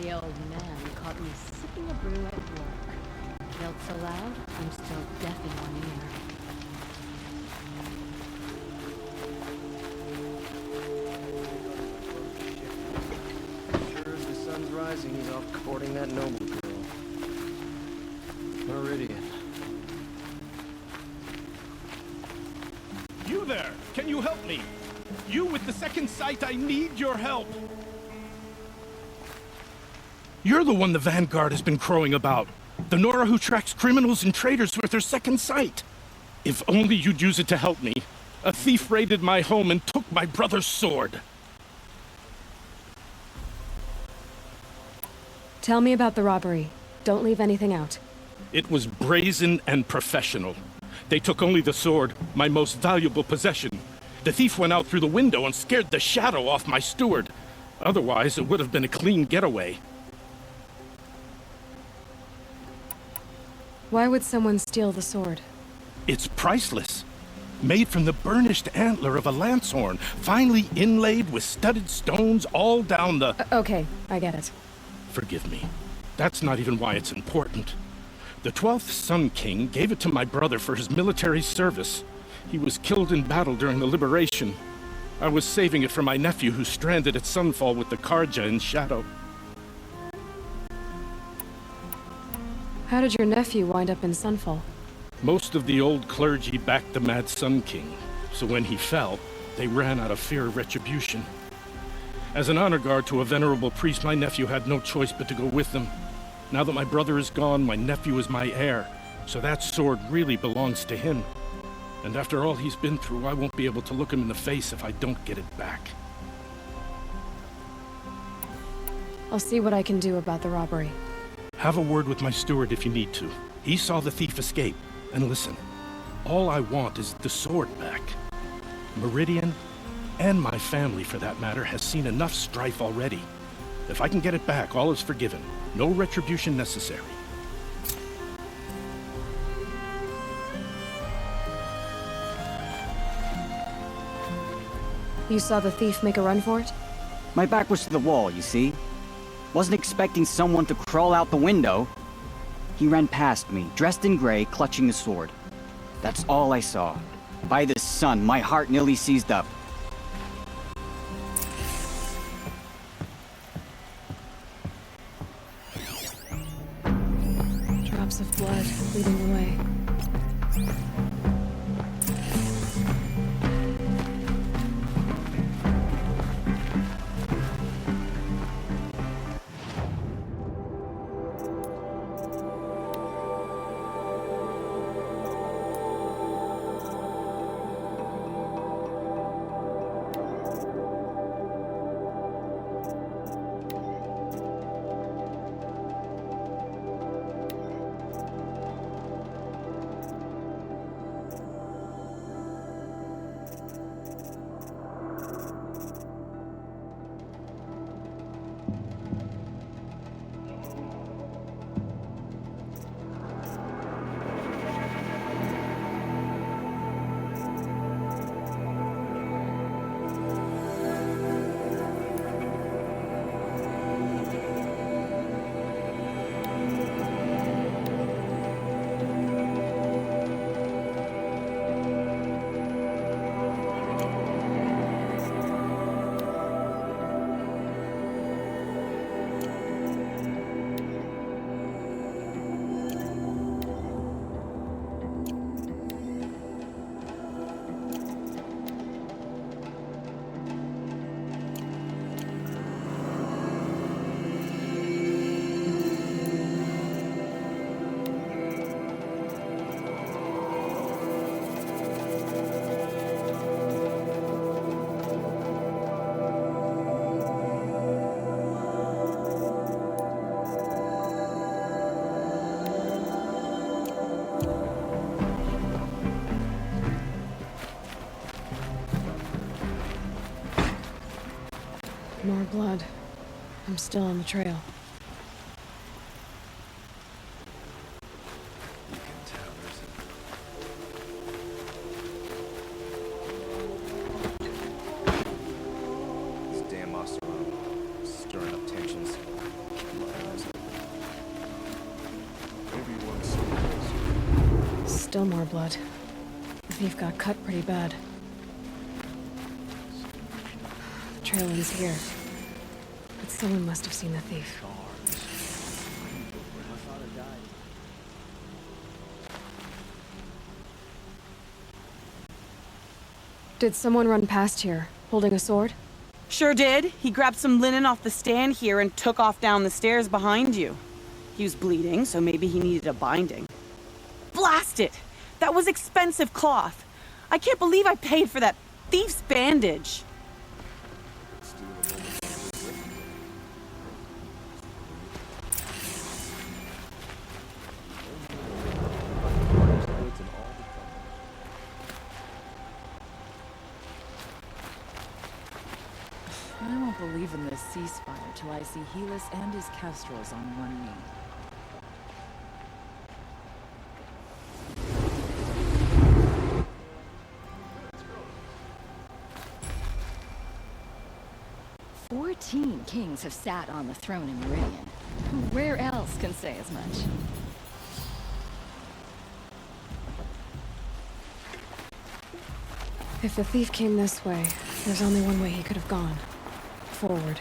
The old man caught me sipping a brew at work. Yelled so loud, I'm still deaf in one ear. Sure as the sun's rising, he's off courting that noble girl. Meridian. You there! Can you help me? You with the second sight, I need your help! You're the one the Vanguard has been crowing about. The Nora who tracks criminals and traitors with her second sight. If only you'd use it to help me. A thief raided my home and took my brother's sword. Tell me about the robbery. Don't leave anything out. It was brazen and professional. They took only the sword, my most valuable possession. The thief went out through the window and scared the shadow off my steward. Otherwise, it would have been a clean getaway. Why would someone steal the sword? It's priceless. Made from the burnished antler of a lancehorn, finely inlaid with studded stones all down the... Okay, I get it. Forgive me. That's not even why it's important. The 12th Sun King gave it to my brother for his military service. He was killed in battle during the liberation. I was saving it for my nephew who's stranded at Sunfall with the Karja in Shadow. How did your nephew wind up in Sunfall? Most of the old clergy backed the Mad Sun King, so when he fell, they ran out of fear of retribution. As an honor guard to a venerable priest, my nephew had no choice but to go with them. Now that my brother is gone, my nephew is my heir, so that sword really belongs to him. And after all he's been through, I won't be able to look him in the face if I don't get it back. I'll see what I can do about the robbery. Have a word with my steward if you need to. He saw the thief escape. And listen, all I want is the sword back. Meridian, and my family for that matter, has seen enough strife already. If I can get it back, all is forgiven. No retribution necessary. You saw the thief make a run for it? My back was to the wall, you see? Wasn't expecting someone to crawl out the window. He ran past me, dressed in gray, clutching the sword. That's all I saw. By the sun, my heart nearly seized up. Drops of blood leading the way. More blood. I'm still on the trail. This damn Osteron stirring up tensions. Still more blood. The thief got cut pretty bad. The trail ends here. But someone must have seen the thief. Did someone run past here, holding a sword? Sure did. He grabbed some linen off the stand here and took off down the stairs behind you. He was bleeding, so maybe he needed a binding. Blast it! That was expensive cloth. I can't believe I paid for that thief's bandage. I won't believe in this ceasefire till I see Helis and his kestrels on one knee. "14 kings have sat on the throne in Meridian. Where else can say as much?" If the thief came this way, there's only one way he could have gone. Forward.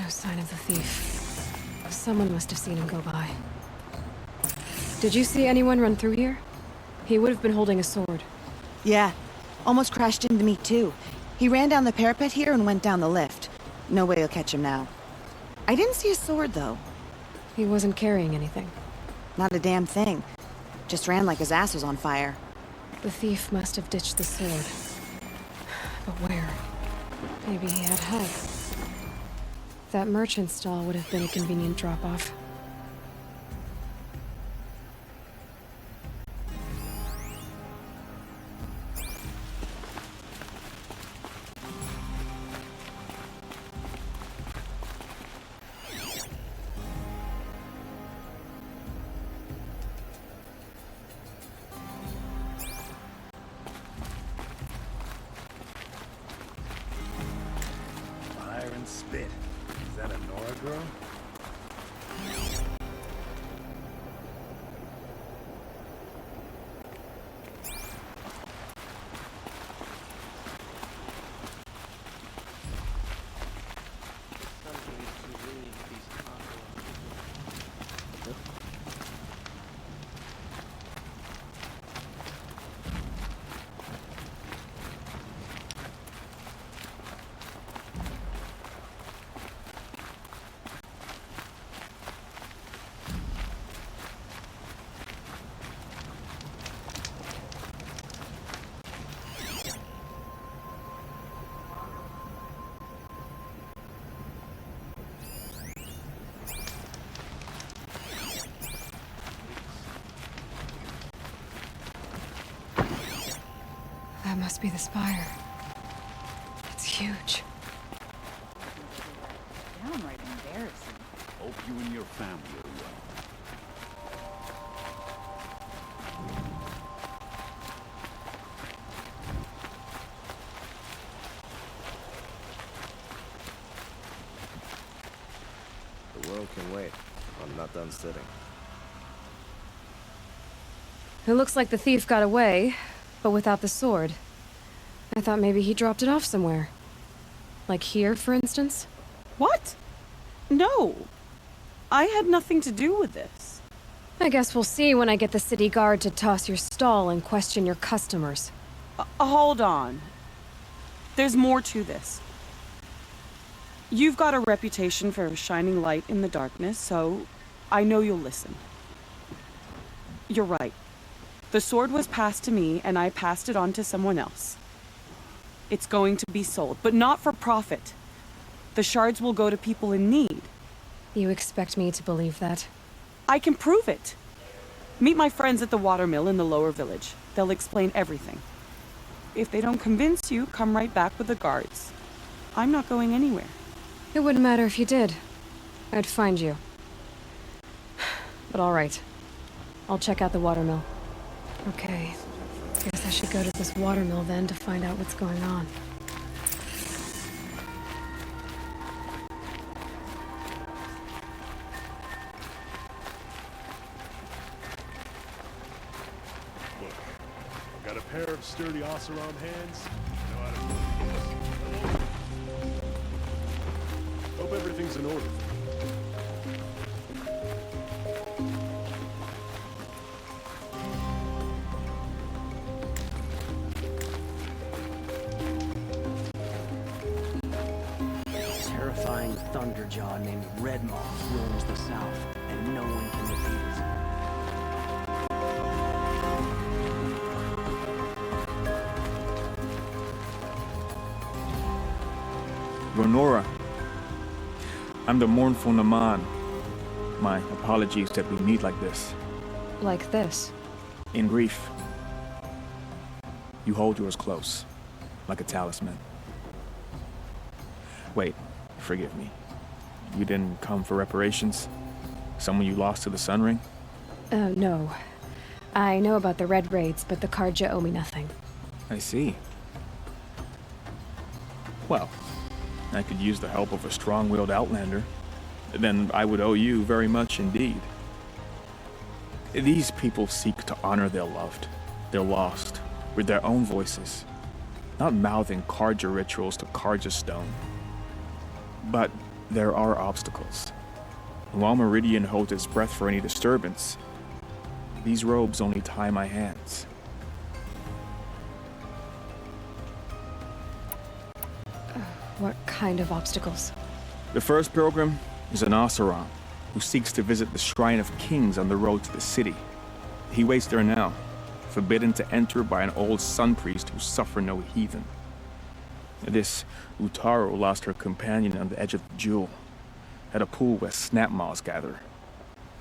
No sign of the thief. Someone must have seen him go by. Did you see anyone run through here? He would have been holding a sword. Yeah. Almost crashed into me, too. He ran down the parapet here and went down the lift. No way you'll catch him now. I didn't see a sword, though. He wasn't carrying anything. Not a damn thing. Just ran like his ass was on fire. The thief must have ditched the sword. But where? Maybe he had help. That merchant stall would have been a convenient drop-off. Spit. Is that a Nora girl? That must be the spire. It's huge. Downright embarrassing. Hope you and your family are well. The world can wait. I'm not done sitting. It looks like the thief got away, but without the sword. I thought maybe he dropped it off somewhere. Like here, for instance? What? No. I had nothing to do with this. I guess we'll see when I get the city guard to toss your stall and question your customers. Hold on. There's more to this. You've got a reputation for shining light in the darkness, so I know you'll listen. You're right. The sword was passed to me, and I passed it on to someone else. It's going to be sold, but not for profit. The shards will go to people in need. You expect me to believe that? I can prove it. Meet my friends at the watermill in the lower village. They'll explain everything. If they don't convince you, come right back with the guards. I'm not going anywhere. It wouldn't matter if you did. I'd find you. But all right. I'll check out the watermill. Okay. Guess I should go to this watermill then to find out what's going on. pair of sturdy Oseram hands. You know how to put it. Hope everything's in order. Terrifying Thunderjaw named Red Moth roams the south, and no one can defeat it. Ronora, I'm the mournful Naman. My apologies that we meet like this. Like this? In grief. You hold yours close, like a talisman. Wait, forgive me. You didn't come for reparations? Someone you lost to the Sun Ring? No. I know about the Red Raids, but the Karja owe me nothing. I see. Well, I could use the help of a strong-willed outlander. Then I would owe you very much indeed. These people seek to honor their loved, their lost, with their own voices, not mouthing Karja rituals to Karja stone. But there are obstacles. While Meridian holds its breath for any disturbance, these robes only tie my hands. What kind of obstacles? The first pilgrim is an Oseram who seeks to visit the Shrine of Kings on the road to the city. He waits there now, forbidden to enter by an old sun priest who suffer no heathen. This Utaru lost her companion on the edge of the jewel, at a pool where snap moths gather.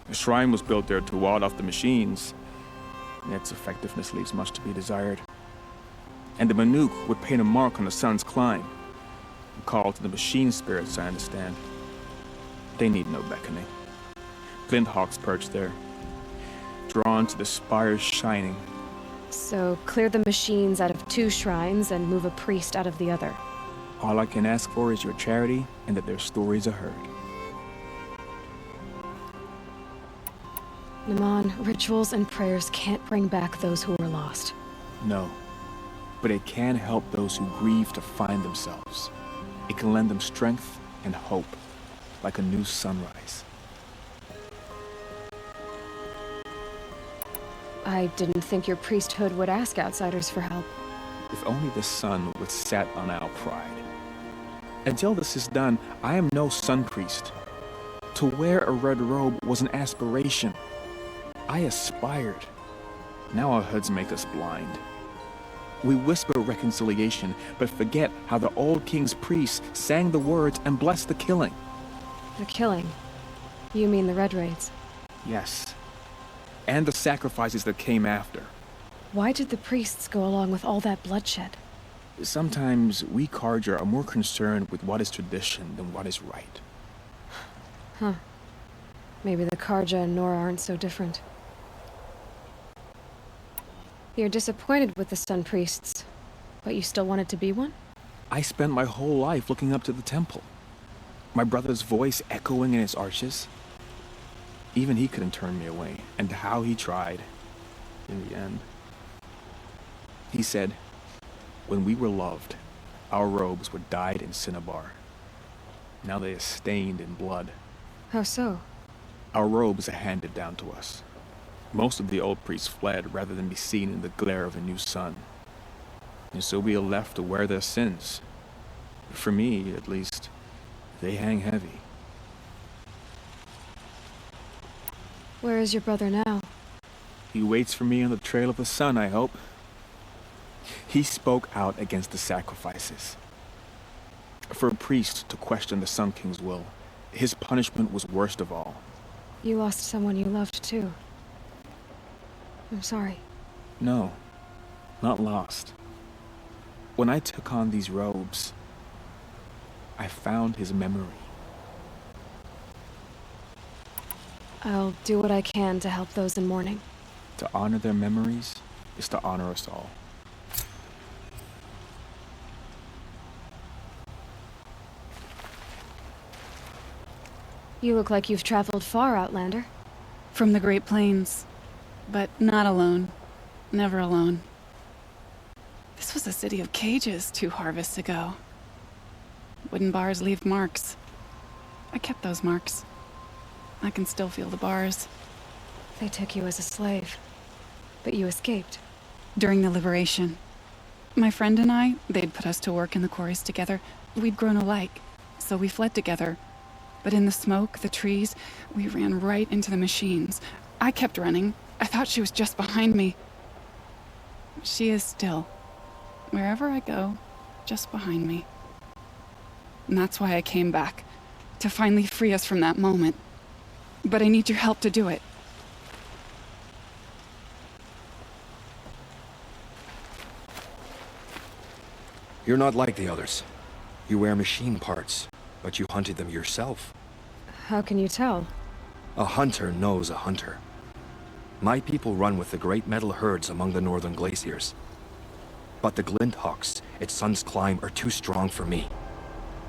The shrine was built there to ward off the machines, and its effectiveness leaves much to be desired. And the Manuk would paint a mark on the sun's climb, a call to the machine spirits, I understand. They need no beckoning. Glint hawks perch there, drawn to the spire's shining. So clear the machines out of 2 shrines and move a priest out of the other. All I can ask for is your charity and that their stories are heard. Naman, rituals and prayers can't bring back those who were lost. No, but it can help those who grieve to find themselves. It can lend them strength and hope, like a new sunrise. I didn't think your priesthood would ask outsiders for help. If only the sun would set on our pride. Until this is done, I am no sun priest. To wear a red robe was an aspiration. I aspired. Now our hoods make us blind. We whisper reconciliation, but forget how the old king's priests sang the words and blessed the killing. The killing? You mean the Red Raids? Yes. And the sacrifices that came after. Why did the priests go along with all that bloodshed? Sometimes we Karja are more concerned with what is tradition than what is right. Huh. Maybe the Karja and Nora aren't so different. You're disappointed with the Sun Priests, but you still wanted to be one? I spent my whole life looking up to the temple. My brother's voice echoing in its arches. Even he couldn't turn me away, and how he tried, in the end. He said, when we were loved, our robes were dyed in cinnabar. Now they are stained in blood. How so? Our robes are handed down to us. Most of the old priests fled rather than be seen in the glare of a new sun. And so we are left to wear their sins. For me, at least, they hang heavy. Where is your brother now? He waits for me on the trail of the sun, I hope. He spoke out against the sacrifices. For a priest to question the Sun King's will, his punishment was worst of all. You lost someone you loved, too. I'm sorry. No, not lost. When I took on these robes, I found his memory. I'll do what I can to help those in mourning. To honor their memories is to honor us all. You look like you've traveled far, Outlander. From the Great Plains. But not alone. Never alone. This was a city of cages 2 harvests ago. Wooden bars leave marks. I kept those marks. I can still feel the bars. They took you as a slave, but you escaped. During the liberation. My friend and I, they'd put us to work in the quarries together. We'd grown alike, so we fled together. But in the smoke, the trees, we ran right into the machines. I kept running. I thought she was just behind me. She is still. Wherever I go, just behind me. And that's why I came back. To finally free us from that moment. But I need your help to do it. You're not like the others. You wear machine parts, but you hunted them yourself. How can you tell? A hunter knows a hunter. My people run with the great metal herds among the northern glaciers. But the Glinthawks at Sun's Climb are too strong for me.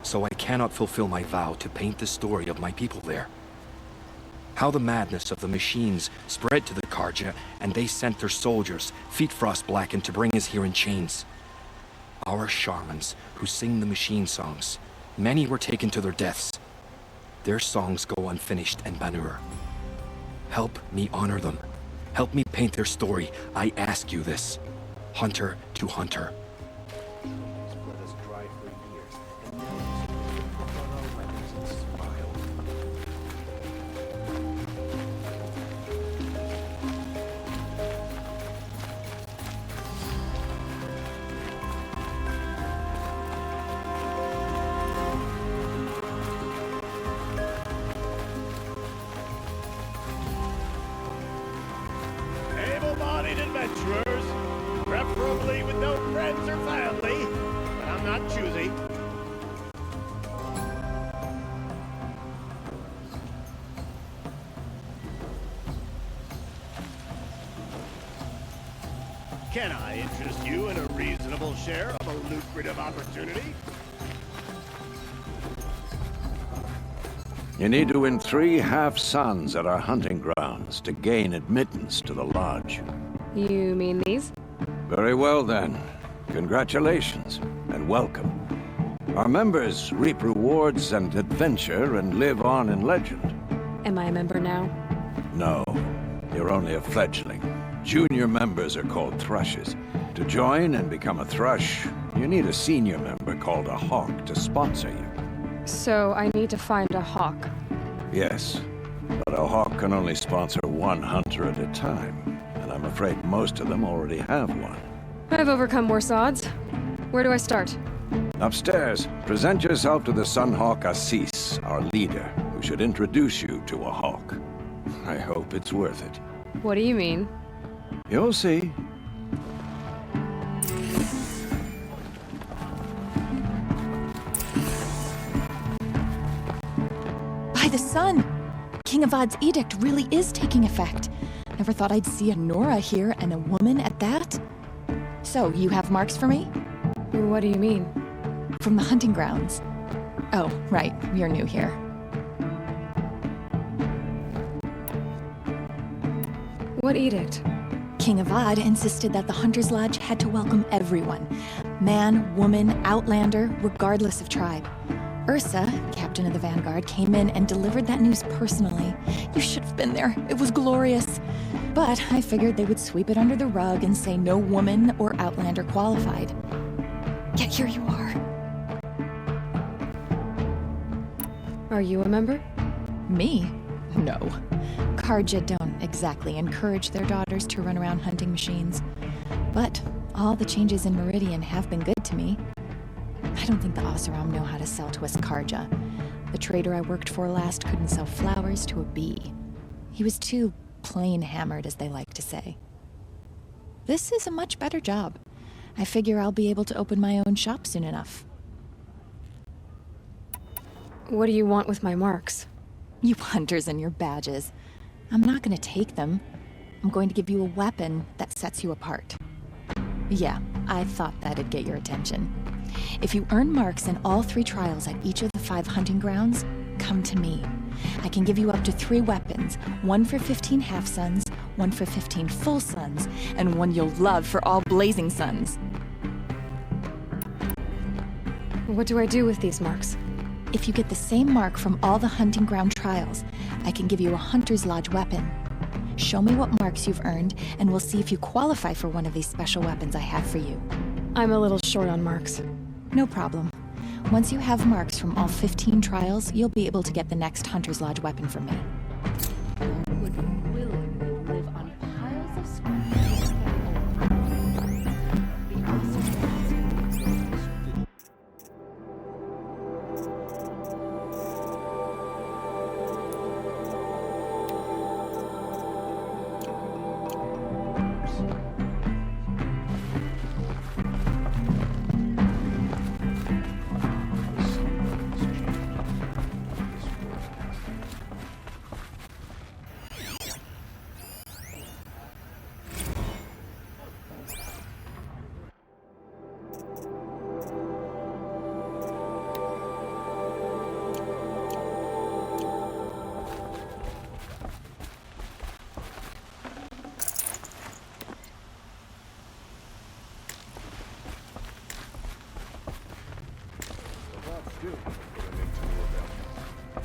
So I cannot fulfill my vow to paint the story of my people there. How the madness of the machines spread to the Karja, and they sent their soldiers, feet frost-blackened, to bring us here in chains. Our shamans, who sing the machine songs, many were taken to their deaths. Their songs go unfinished in Banur. Help me honor them. Help me paint their story. I ask you this. Hunter to hunter. Able-bodied adventurers, preferably with no friends or family, but I'm not choosy. Can I interest you in a reasonable share of a lucrative opportunity? You need to win 3 half-suns at our hunting grounds to gain admittance to the lodge. You mean these? Very well then. Congratulations, and welcome. Our members reap rewards and adventure and live on in legend. Am I a member now? No, you're only a fledgling. Junior members are called thrushes. To join and become a thrush, you need a senior member called a hawk to sponsor you. So I need to find a hawk. Yes, but a hawk can only sponsor 1 hunter at a time, and I'm afraid most of them already have one. I've overcome worse odds. Where do I start? Upstairs, present yourself to the Sunhawk Assis, our leader, who should introduce you to a hawk. I hope it's worth it. What do you mean? You'll see. By the sun! King Avad's edict really is taking effect. Never thought I'd see a Nora here, and a woman at that. So, you have marks for me? What do you mean? From the hunting grounds. Oh, right, you're new here. What edict? King Avad insisted that the Hunter's Lodge had to welcome everyone. Man, woman, outlander, regardless of tribe. Ursa, captain of the Vanguard, came in and delivered that news personally. You should have been there. It was glorious. But I figured they would sweep it under the rug and say no woman or outlander qualified. Yet here you are. Are you a member? Me? No. Karja don't exactly encourage their daughters to run around hunting machines. But all the changes in Meridian have been good to me. I don't think the Oseram know how to sell to us Karja. The trader I worked for last couldn't sell flowers to a bee. He was too plain hammered, as they like to say. This is a much better job. I figure I'll be able to open my own shop soon enough. What do you want with my marks? You hunters and your badges. I'm not going to take them. I'm going to give you a weapon that sets you apart. Yeah, I thought that'd get your attention. If you earn marks in all 3 trials at each of the 5 hunting grounds, come to me. I can give you up to 3 weapons, 1 for 15 half-suns, 1 for 15 full suns, and 1 you'll love for all blazing suns. What do I do with these marks? If you get the same mark from all the hunting ground trials, I can give you a Hunter's Lodge weapon. Show me what marks you've earned, and we'll see if you qualify for one of these special weapons I have for you. I'm a little short on marks. No problem. Once you have marks from all 15 trials, you'll be able to get the next Hunter's Lodge weapon from me. Would willingly live on piles of scraps. The awesome.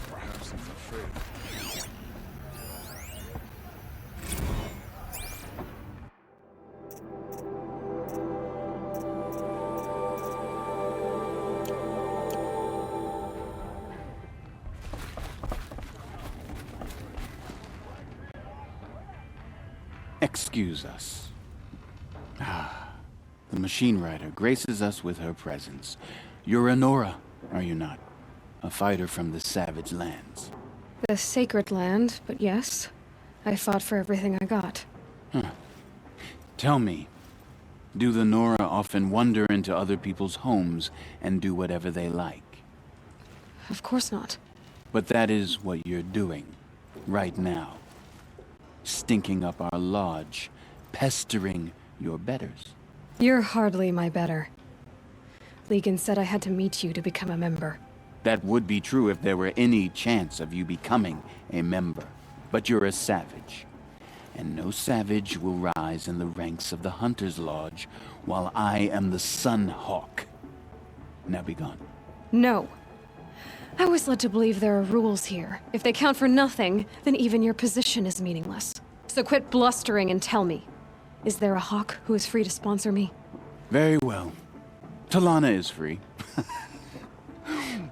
Perhaps he's afraid. Excuse us. The machine rider graces us with her presence. You're Nora, are you not? A fighter from the savage lands. The sacred land, but yes. I fought for everything I got. Tell me, do the Nora often wander into other people's homes and do whatever they like? Of course not. But that is what you're doing, right now. Stinking up our lodge, pestering your betters. You're hardly my better. Legan said I had to meet you to become a member. That would be true if there were any chance of you becoming a member. But you're a savage. And no savage will rise in the ranks of the Hunter's Lodge while I am the Sun Hawk. Now be gone. No. I was led to believe there are rules here. If they count for nothing, then even your position is meaningless. So quit blustering and tell me. Is there a hawk who is free to sponsor me? Very well. Talana is free.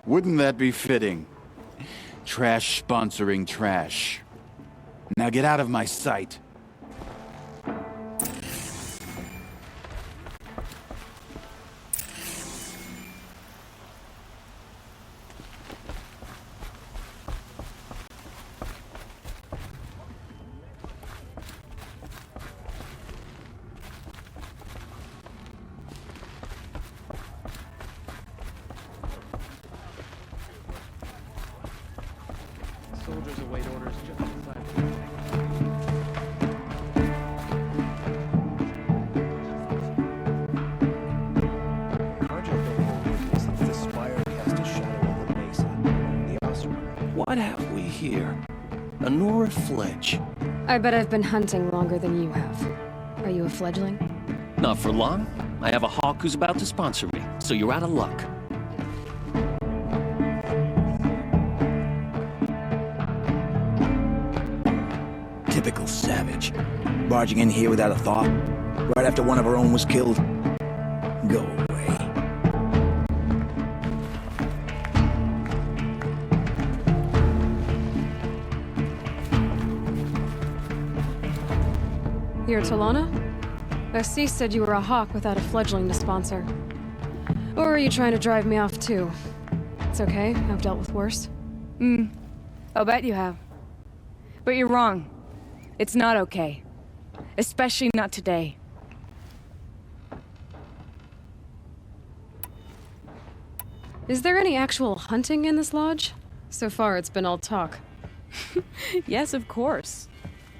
Wouldn't that be fitting? Trash sponsoring trash. Now get out of my sight. Soldiers await orders just inside. What have we here? A Nora Fledge. I bet I've been hunting longer than you have. Are you a fledgling? Not for long. I have a hawk who's about to sponsor me, so you're out of luck. Typical savage. Barging in here without a thought. Right after one of our own was killed. Go away. You're Talana? Assis said you were a hawk without a fledgling to sponsor. Or are you trying to drive me off too? It's okay, I've dealt with worse. I'll bet you have. But you're wrong. It's not okay. Especially not today. Is there any actual hunting in this lodge? So far, it's been all talk. Yes, of course.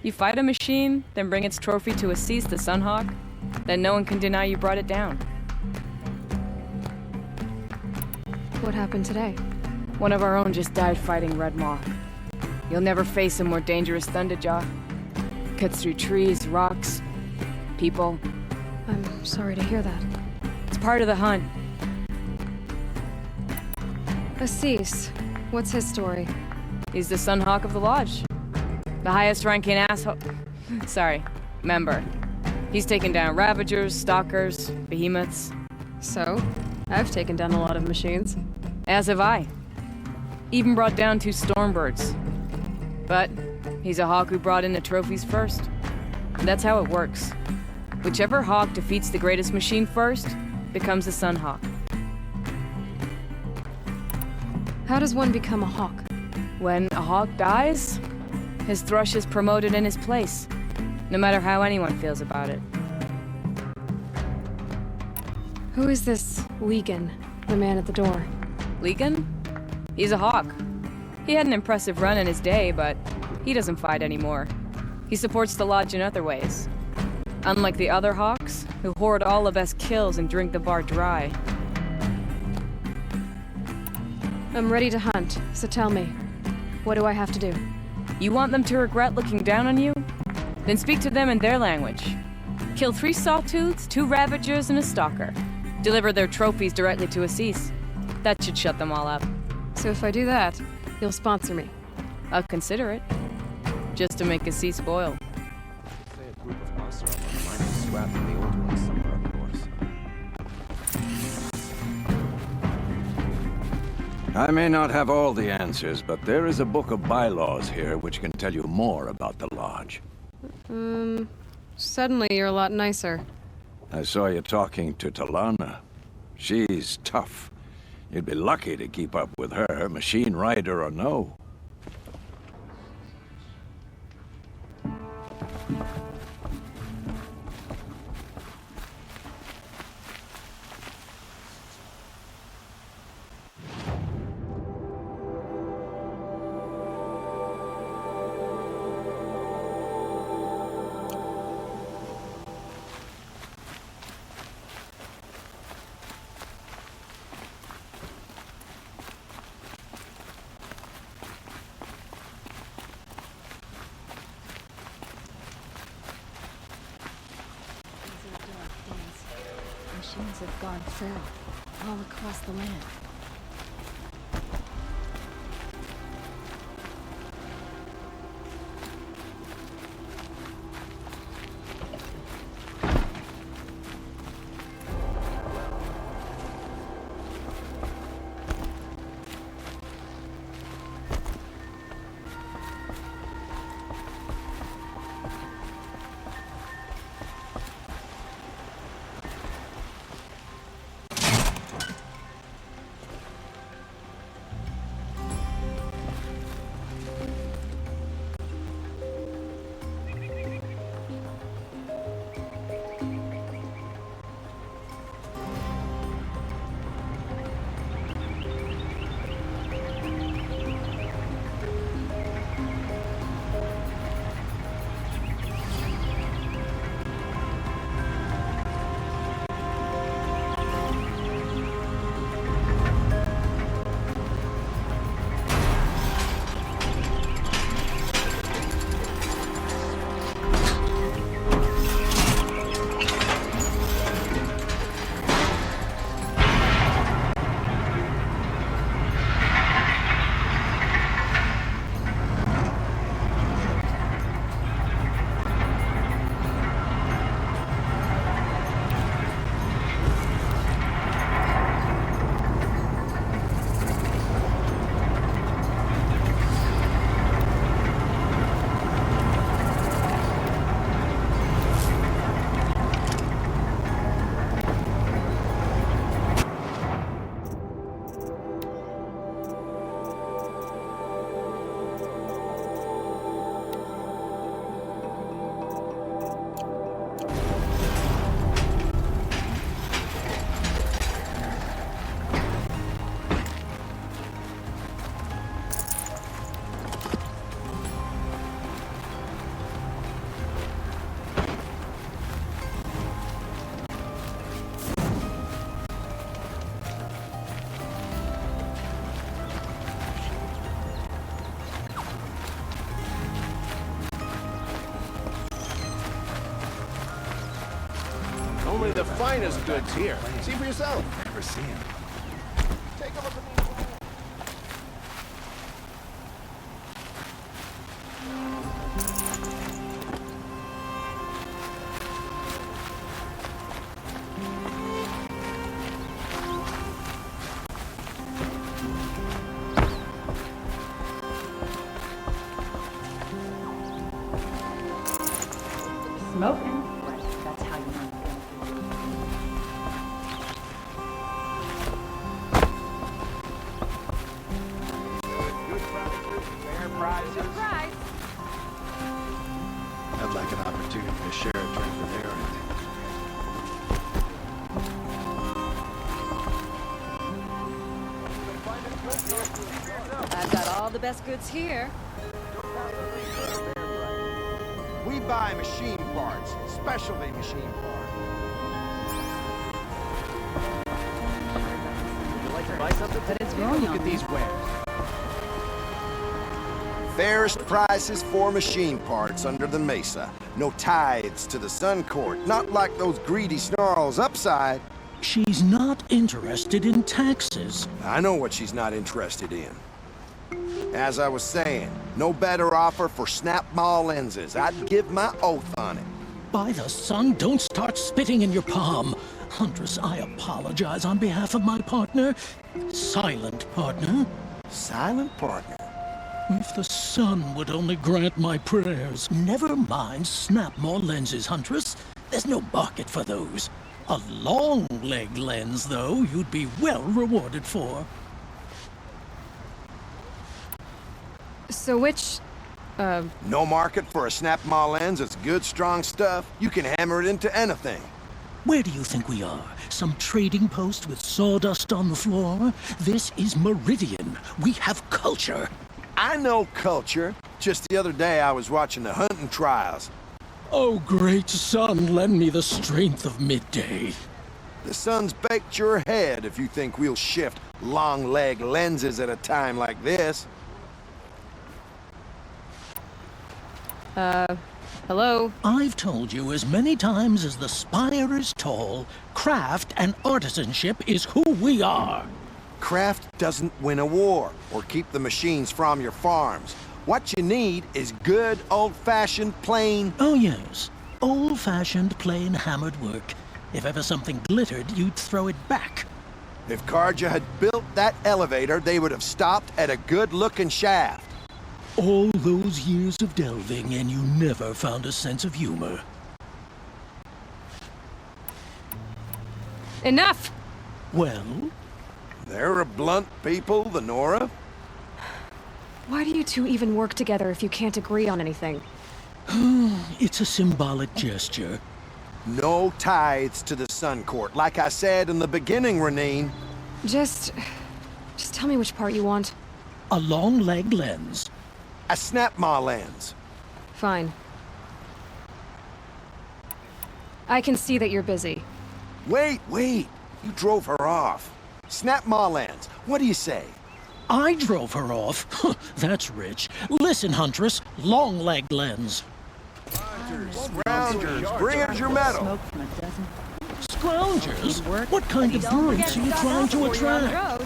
You fight a machine, then bring its trophy to Assis the Sunhawk, then no one can deny you brought it down. What happened today? One of our own just died fighting Red Moth. You'll never face a more dangerous Thunderjaw. Cuts through trees, rocks, people. I'm sorry to hear that. It's part of the hunt. Assis. What's his story? He's the Sunhawk of the Lodge. The highest-ranking asshole... Sorry, member. He's taken down Ravagers, Stalkers, Behemoths. So? I've taken down a lot of machines. As have I. Even brought down 2 Stormbirds. But he's a Hawk who brought in the trophies first. And that's how it works. Whichever Hawk defeats the greatest machine first becomes a Sunhawk. How does one become a Hawk? When a Hawk dies, his Thrush is promoted in his place, no matter how anyone feels about it. Who is this Legan, the man at the door? Legan? He's a Hawk. He had an impressive run in his day, but he doesn't fight anymore. He supports the Lodge in other ways. Unlike the other Hawks, who hoard all of us kills and drink the bar dry. I'm ready to hunt, so tell me, what do I have to do? You want them to regret looking down on you? Then speak to them in their language. Kill 3 Sawtooths, 2 Ravagers, and a Stalker. Deliver their trophies directly to Assis. That should shut them all up. So if I do that, you'll sponsor me? I'll consider it. Just to make Assis boil. Say a group of us are on the line of scrap from the old ones somewhere up north. I may not have all the answers, but there is a book of bylaws here which can tell you more about the Lodge. Suddenly you're a lot nicer. I saw you talking to Talana. She's tough. You'd be lucky to keep up with her, machine rider or no. Machines have gone feral, all across the land. Only the finest goods here. See for yourself. Never see him. Take a look at me. all the best goods here. We buy machine parts, specialty machine parts. Would you like to buy something? But it's Take a growing look on at me. these wares. Fairest prices for machine parts under the mesa. No tithes to the Sun Court, not like those greedy snarls upside. She's not interested in taxes. I know what she's not interested in. As I was saying, no better offer for snap-maw lenses. I'd give my oath on it. By the sun, don't start spitting in your palm. Huntress, I apologize on behalf of my partner. Silent partner. Silent partner? If the sun would only grant my prayers. Never mind snap-maw lenses, Huntress. There's no market for those. A long leg lens, though, you'd be well rewarded for. So which, No market for a snap-maw lens. It's good, strong stuff. You can hammer it into anything. Where do you think we are? Some trading post with sawdust on the floor? This is Meridian. We have culture. I know culture. Just the other day I was watching the hunting trials. Oh, great sun, lend me the strength of midday. The sun's baked your head if you think we'll shift long leg lenses at a time like this. hello? I've told you as many times as the spire is tall, craft and artisanship is who we are. Craft doesn't win a war or keep the machines from your farms. What you need is good, old-fashioned, plain... Oh, yes. Old-fashioned, plain hammered work. If ever something glittered, you'd throw it back. If Karja had built that elevator, they would have stopped at a good-looking shaft. All those years of delving, and you never found a sense of humor. Enough! Well? They're a blunt people, the Nora. Why do you two even work together if you can't agree on anything? It's a symbolic gesture. No tithes to the Sun Court, like I said in the beginning, Renine. Just tell me which part you want. A long leg lens. A snap-maw lens. Fine. I can see that you're busy. Wait. You drove her off. Snap-maw lens. What do you say? I drove her off? That's rich. Listen, Huntress. Long leg lens. Scroungers, bring us your medal. Scroungers? What kind of brutes are you trying to attract?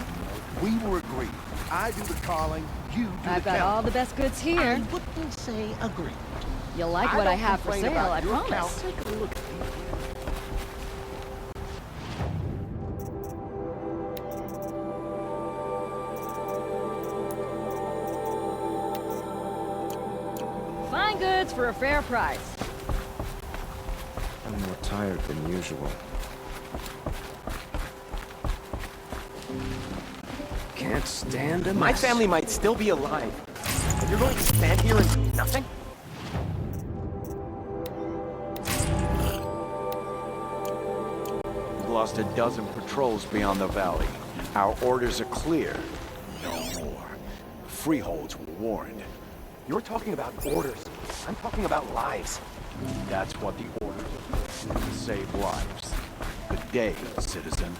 We were agreed. I do the calling, you do I've the got all counting. the best goods here. I wouldn't say agreed. You'll like what I have for sale, I promise. Take a look at these. Fine goods for a fair price. I'm more tired than usual. Can't stand a My mess. family might still be alive. And you're going to stand here and do nothing? We've lost a dozen patrols beyond the valley. Our orders are clear. No more. Freeholds were warned. You're talking about orders. I'm talking about lives. That's what the orders are. To save lives. Good day, citizen.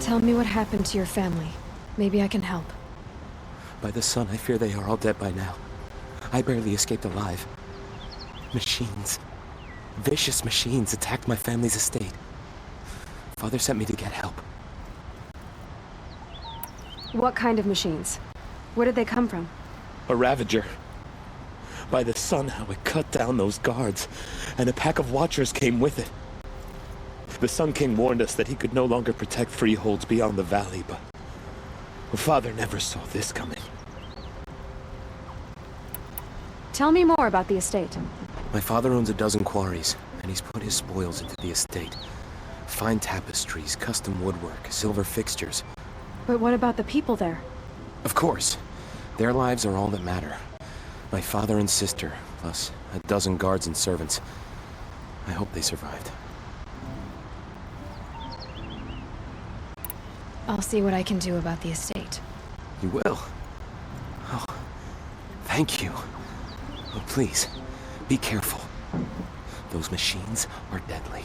Tell me what happened to your family. Maybe I can help. By the sun, I fear they are all dead by now. I barely escaped alive. Machines. Vicious machines attacked my family's estate. Father sent me to get help. What kind of machines? Where did they come from? A Ravager. By the sun, how it cut down those guards, and a pack of watchers came with it. The Sun King warned us that he could no longer protect freeholds beyond the valley, but Father never saw this coming. Tell me more about the estate. My father owns a dozen quarries, and he's put his spoils into the estate. Fine tapestries, custom woodwork, silver fixtures. But what about the people there? Of course. Their lives are all that matter. My father and sister, plus a dozen guards and servants. I hope they survived. I'll see what I can do about the estate. You will? Oh, thank you. Oh, please, be careful. Those machines are deadly.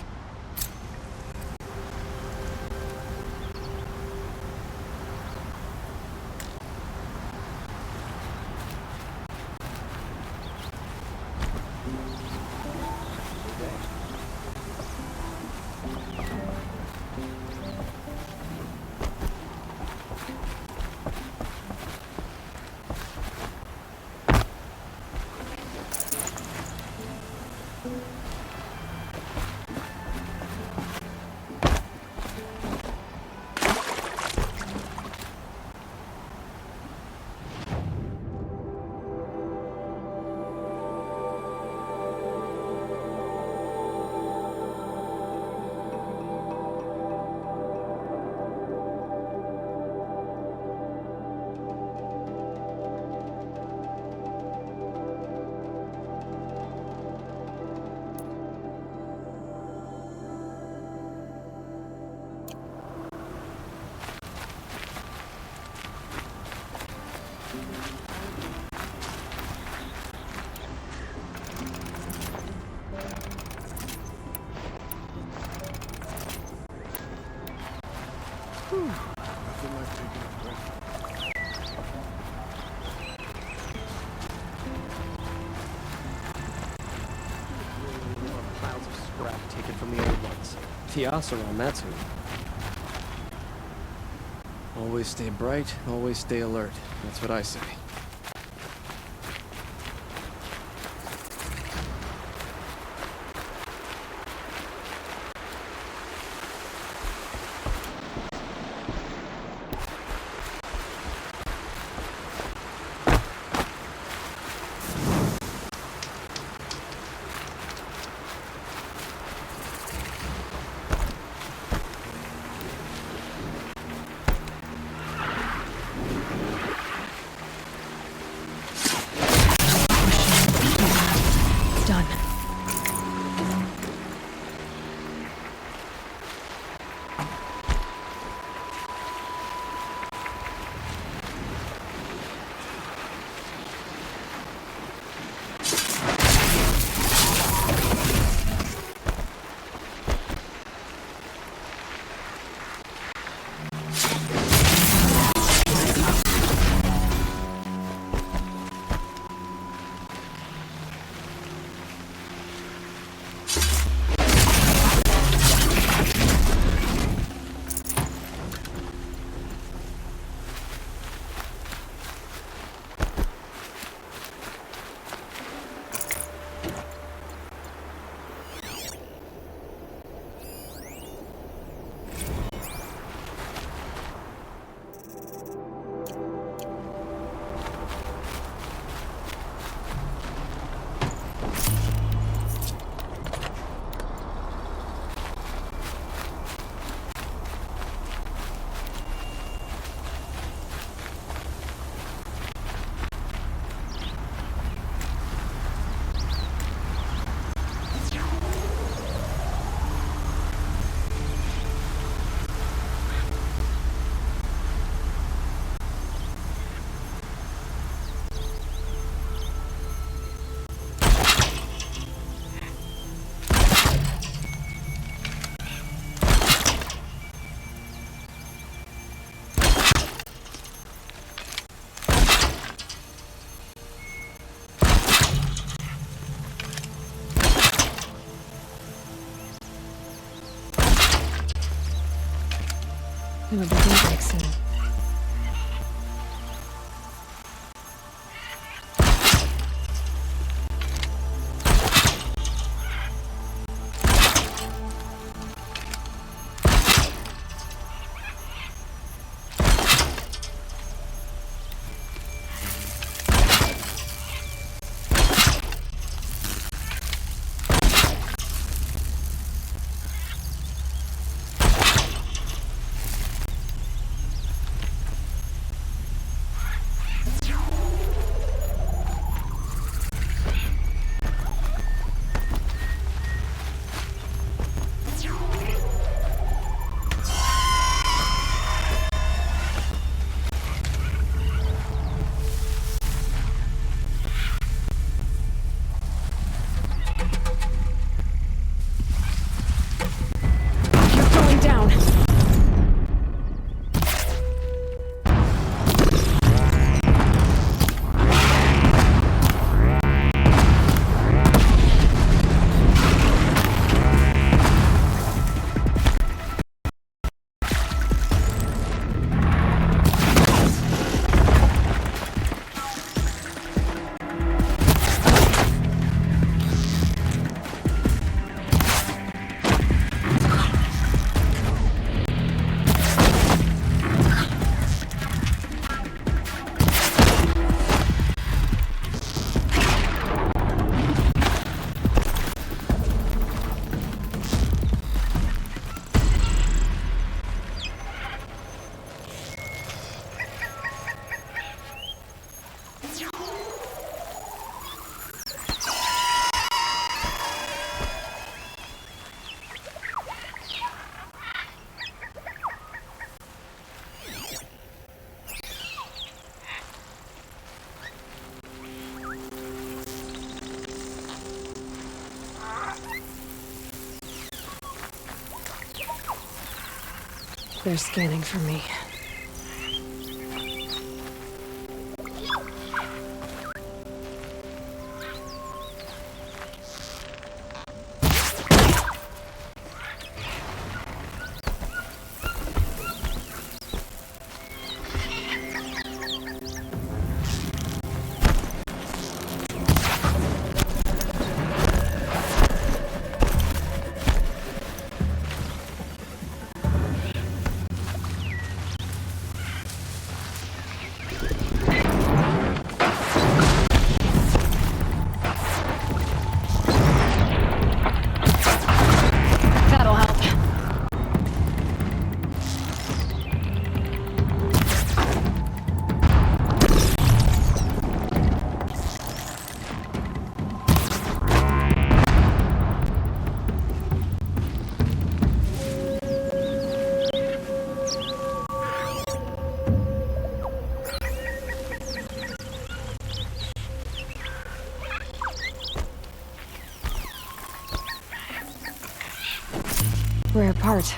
Piles of scrap taken from the old ones. The Oseram, that's who. Always stay bright, always stay alert. That's what I say. It'll be daybreak soon. They're scanning for me. That'll help. We're apart.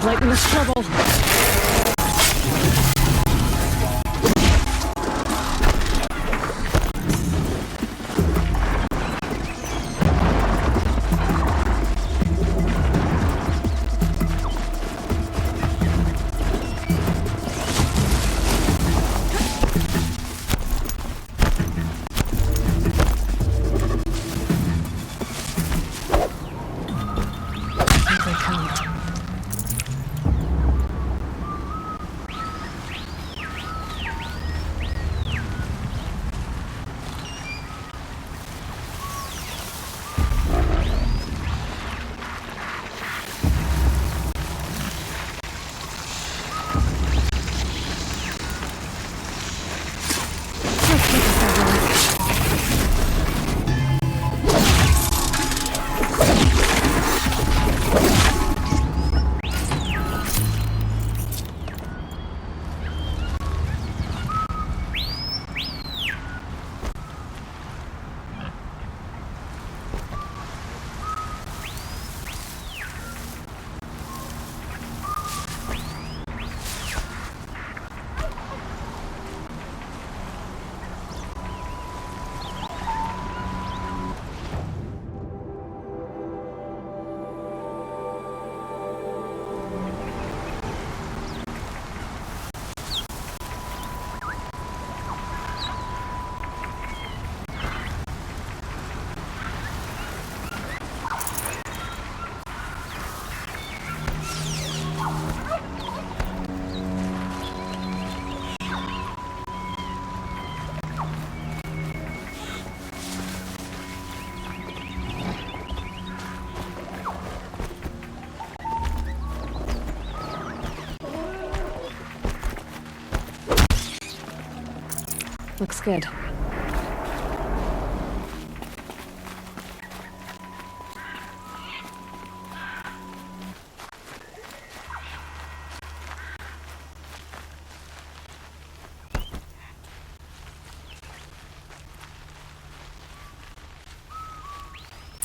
lighten this trouble. Looks good.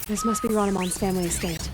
This must be Ranamon's family estate.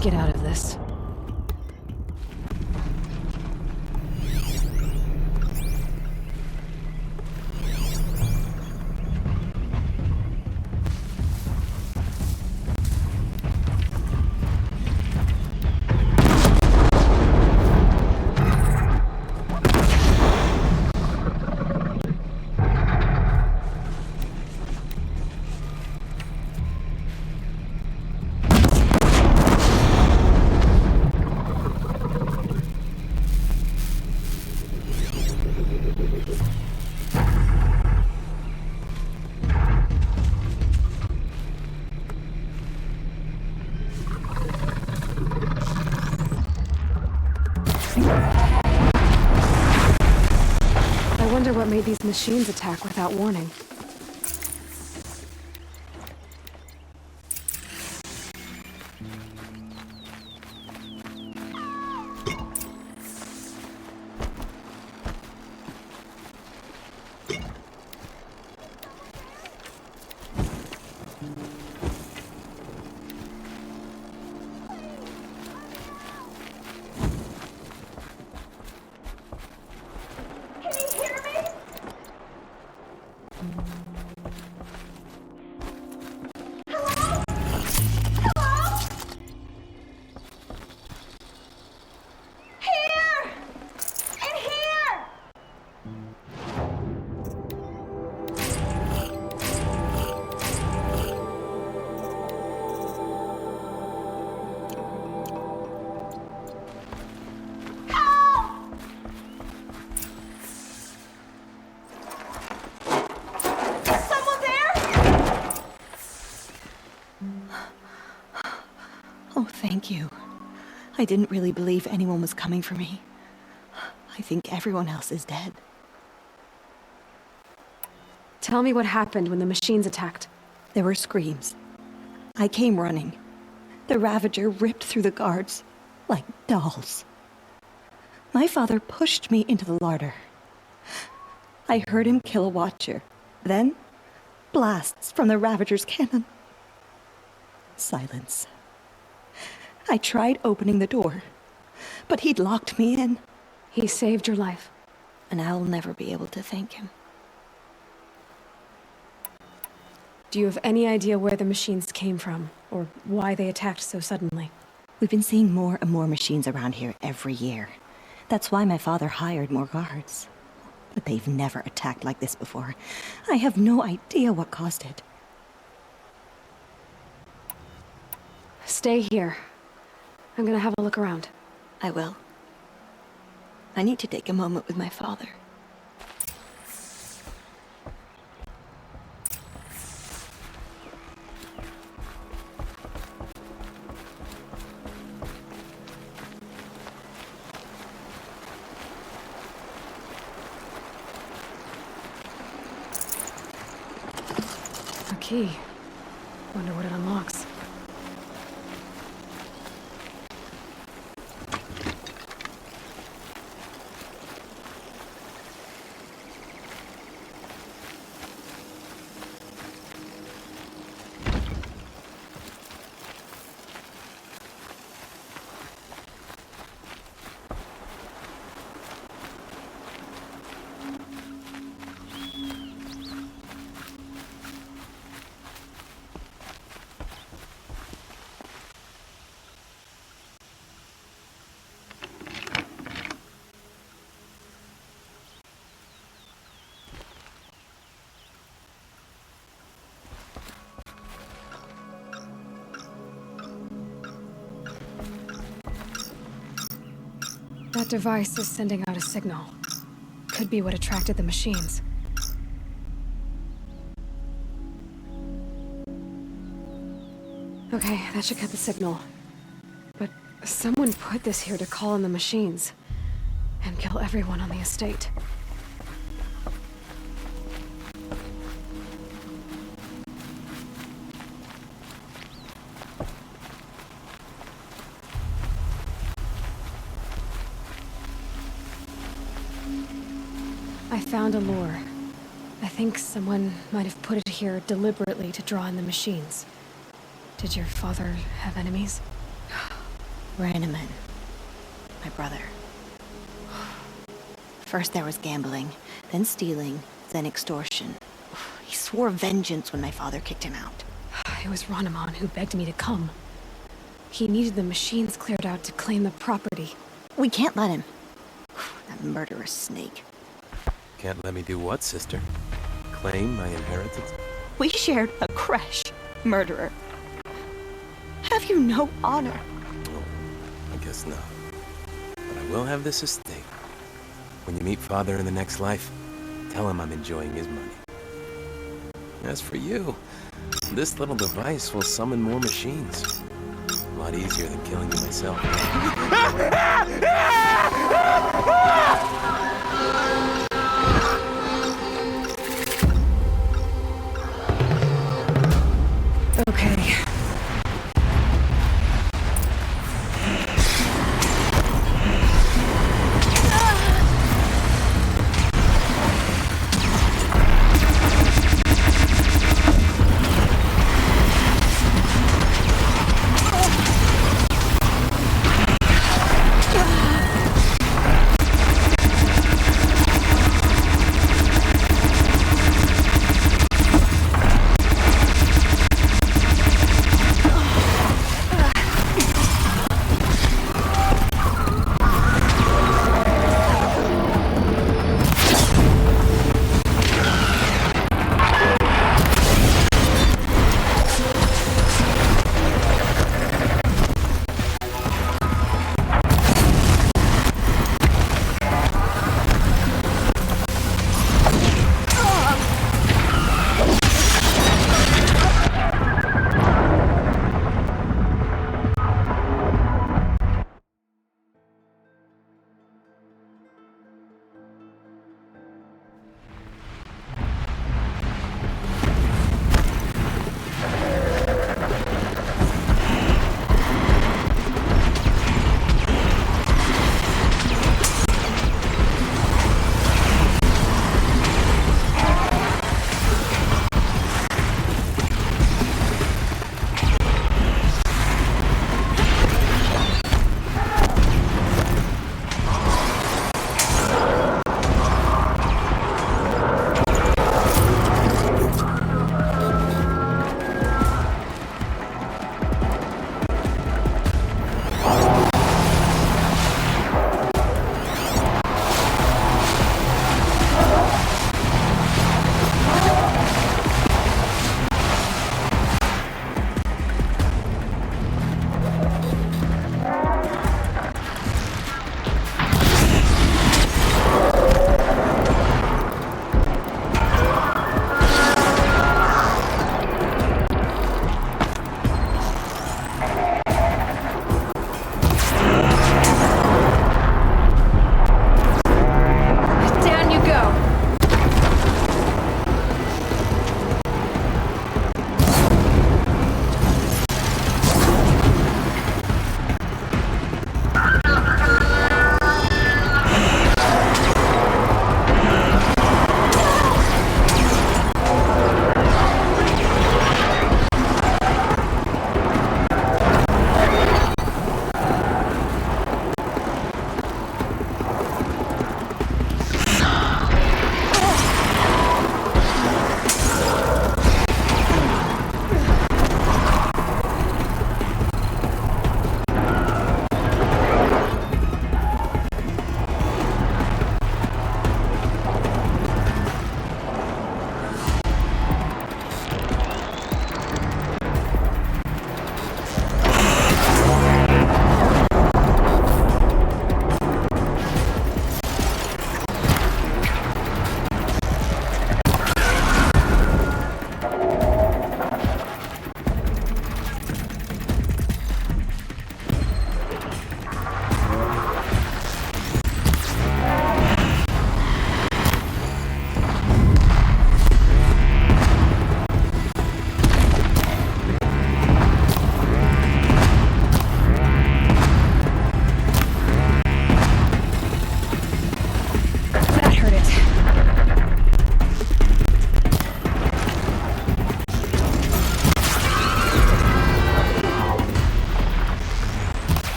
get out of this. I wonder what made these machines attack without warning. Oh, thank you. I didn't really believe anyone was coming for me. I think everyone else is dead. Tell me what happened when the machines attacked. There were screams. I came running. The Ravager ripped through the guards like dolls. My father pushed me into the larder. I heard him kill a watcher. Then, blasts from the Ravager's cannon. Silence. I tried opening the door, but he'd locked me in. He saved your life. And I'll never be able to thank him. Do you have any idea where the machines came from, or why they attacked so suddenly? We've been seeing more and more machines around here every year. That's why my father hired more guards. But they've never attacked like this before. I have no idea what caused it. Stay here. I'm gonna have a look around. I will. I need to take a moment with my father. A key. Wonder what it unlocks. That device is sending out a signal. Could be what attracted the machines. Okay, that should cut the signal. But someone put this here to call in the machines. And kill everyone on the estate. I found a lure. I think someone might have put it here deliberately to draw in the machines. Did your father have enemies? Ranneman. My brother. First there was gambling, then stealing, then extortion. He swore vengeance when my father kicked him out. It was Ranneman who begged me to come. He needed the machines cleared out to claim the property. We can't let him. That murderous snake. Can't let me do what, sister? Claim my inheritance? We shared a creche, murderer. Have you no honor? Oh, I guess not. But I will have this estate. When you meet Father in the next life, tell him I'm enjoying his money. As for you, this little device will summon more machines. A lot easier than killing you myself. Okay.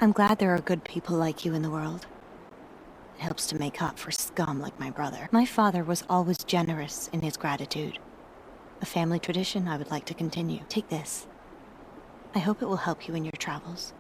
I'm glad there are good people like you in the world. It helps to make up for scum like my brother. My father was always generous in his gratitude. A family tradition I would like to continue. Take this. I hope it will help you in your travels.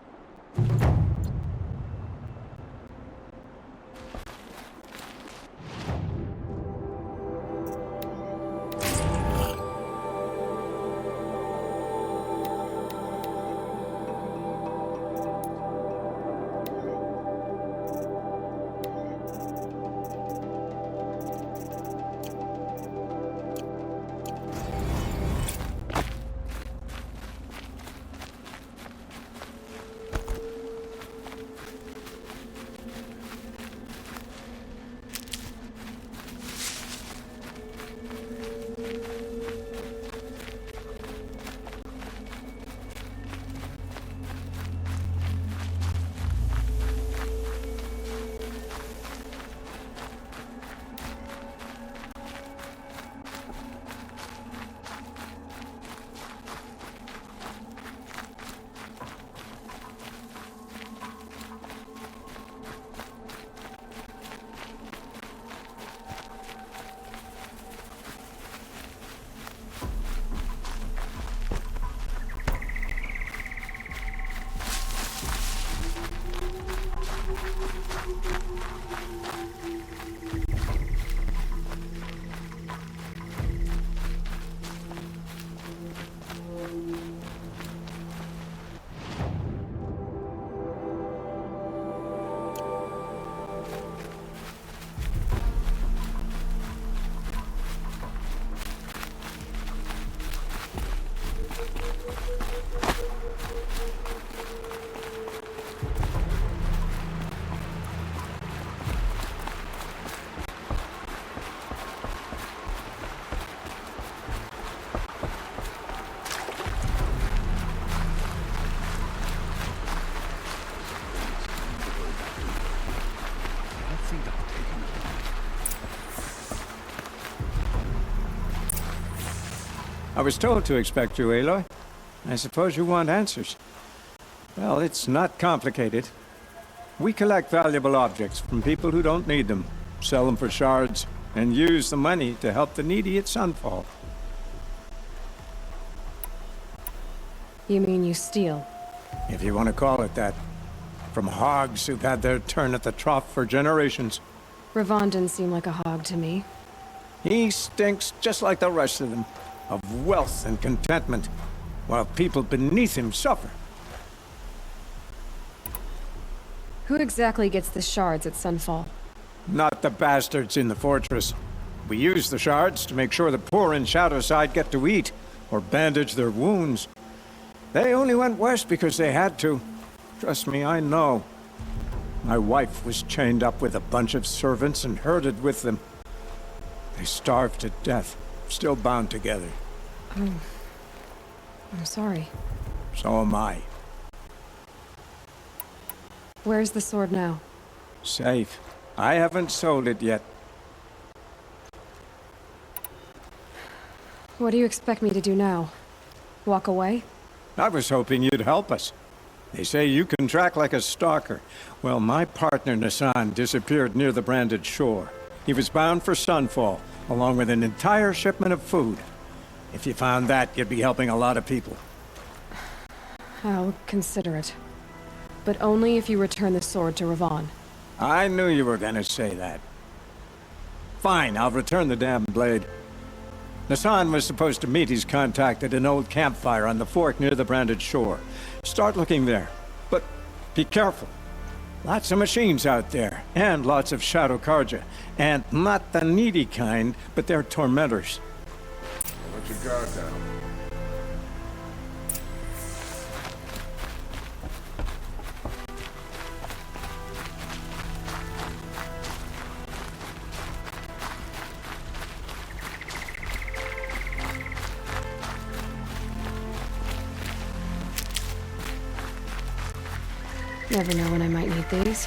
I was told to expect you, Aloy. I suppose you want answers. Well, it's not complicated. We collect valuable objects from people who don't need them, sell them for shards, and use the money to help the needy at Sunfall. You mean you steal? If you want to call it that. From hogs who've had their turn at the trough for generations. Ravon didn't seem like a hog to me. He stinks just like the rest of them, of wealth and contentment, while people beneath him suffer. Who exactly gets the shards at Sunfall? Not the bastards in the fortress. We use the shards to make sure the poor in Shadowside get to eat, or bandage their wounds. They only went west because they had to. Trust me, I know. My wife was chained up with a bunch of servants and herded with them. They starved to death, still bound together. Oh. I'm sorry. So am I. Where's the sword now? Safe. I haven't sold it yet. What do you expect me to do now? Walk away? I was hoping you'd help us. They say you can track like a stalker. Well, my partner Nassan disappeared near the branded shore. He was bound for Sunfall, along with an entire shipment of food. If you found that, you'd be helping a lot of people. I'll consider it. But only if you return the sword to Ravon. I knew you were gonna say that. Fine, I'll return the damn blade. Nassan was supposed to meet his contact at an old campfire on the fork near the branded shore. Start looking there. But be careful. Lots of machines out there, and lots of Shadow Karja. And not the needy kind, but they're tormentors. Let your guard down. Never know when I might need these.